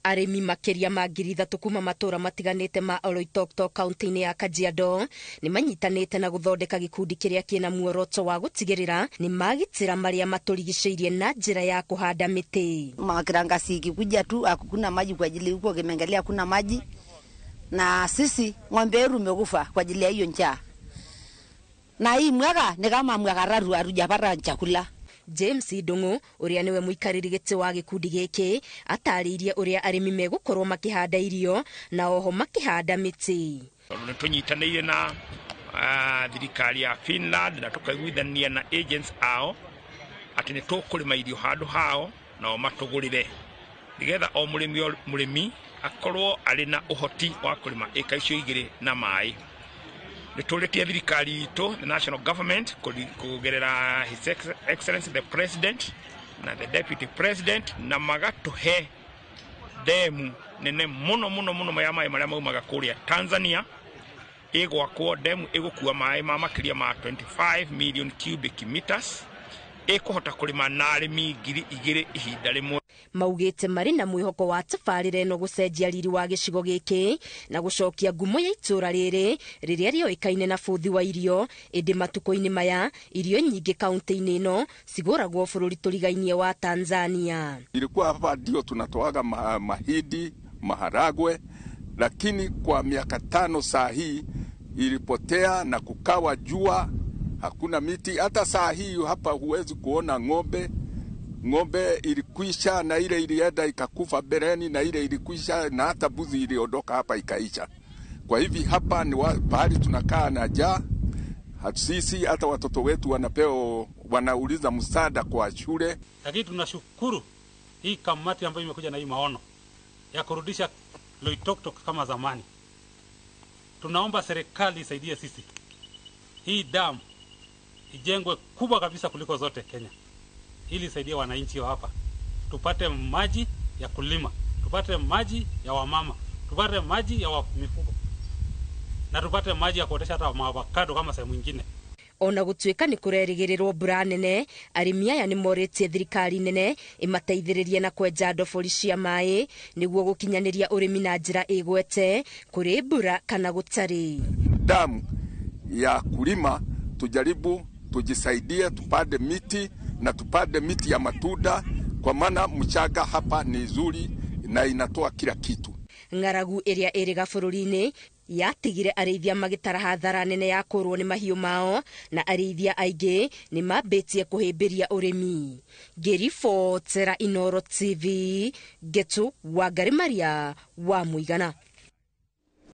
Arimi makiria ma 3,000 kuma matura matiganite ma Oloitoktok kaunti-ini ya Kajiado ni manyitanite na guthondeka gikundi kiria kina muoroto wa gutigirira ni magitira maria maturigiceirie na njira ya kuhanda miti. Makirangasi ikikuja tu hakuna maji kwa ajili huko Kimengelea kuna maji na sisi ng'ombe yetu imekufa kwa ajili ya hiyo njaa. Na hii mwaka ni kama mwaka ratu hatujapata chakula. James Ndungu uria niwe muikariri giti wa gikundi giki atariirie uria arimi megukorwo makihanda irio na oho makihanda miti. Tunyitanĩire na thirikari ya Finland na tukaiguithania na agents ao ati ni tukurima irio handu hao na o matugurire nigetha o murimi akorwo ari na uhoti wa kurima eka icio igire na mai. Nituritie thirikari itu the national government kugerera His Excellency the President na the Deputy President na magatuhe demu nene muno maya mai maria maumaga kuria Tanzania igwakwo demu igukua mai ma makiria ma 25 million cubic meters ikuhota kurima na arimi 2,000 ihinda rimwe. Maugite mari na mwihoko wa tabarire no gucenjia riri wa gicigo giki na gucokia ngumo ya itura riri riria rioikaine na buthi wa irio indi matuko-ini maya irio nyingi kaunti-ini ino ciguragwo bururi turigainie wa Tanzania. Ilikuwa hapa ndio tunatoaga mahidi, maharagwe, lakini kwa miaka 5 saa hii ilipotea na kukawa jua, hakuna miti. Hata saa hii hapa huwezi kuona ng'ombe ilikwisha na ile ilienda ikakufa bereni na ile ilikwisha na hata buzi iliondoka hapa ikaisha. Kwa hivi hapa ni pahali tunakaa na njaa. Sisi hata watoto wetu wanauliza msaada kwa shule. Lakini tunashukuru hii kamati ambayo imekuja na hii maono ya kurudisha Loitoktok kama zamani. Tunaomba serikali isaidie sisi. Hii dam ijengwe kubwa kabisa kuliko zote Kenya. Ili isaidie wananchi wa hapa. Tupate maji ya kulima, tupate maji ya wamama, tupate maji ya mifugo. Na tupate maji ya kuotesha hata maavocado kama sehemu nyingine. Ona gutuika ni kurerigirirwo mbura nene, arimi aya ni moritie thirikari nene imateithiririe na kwenja ndobori cia mai niguo gukinyaniria urimi na njira igwete kuri mbura kana gutari. Damu ya kulima tujaribu tujisaidie, tupande miti na tupande miti ya matunda kwa maana mchanga hapa ni nzuri na inatoa kila kitu. Ng'aragu iria iri gabururi-ini yatigire arĩithia magitara hathara nene ya kũrwo nĩ mahiũ mao na arĩithia aingĩ nĩ mambĩtie kũhĩmbĩria ũrĩmi. Ngĩribotera Inooro TV, Getu Wangari Maria wa Mũigana.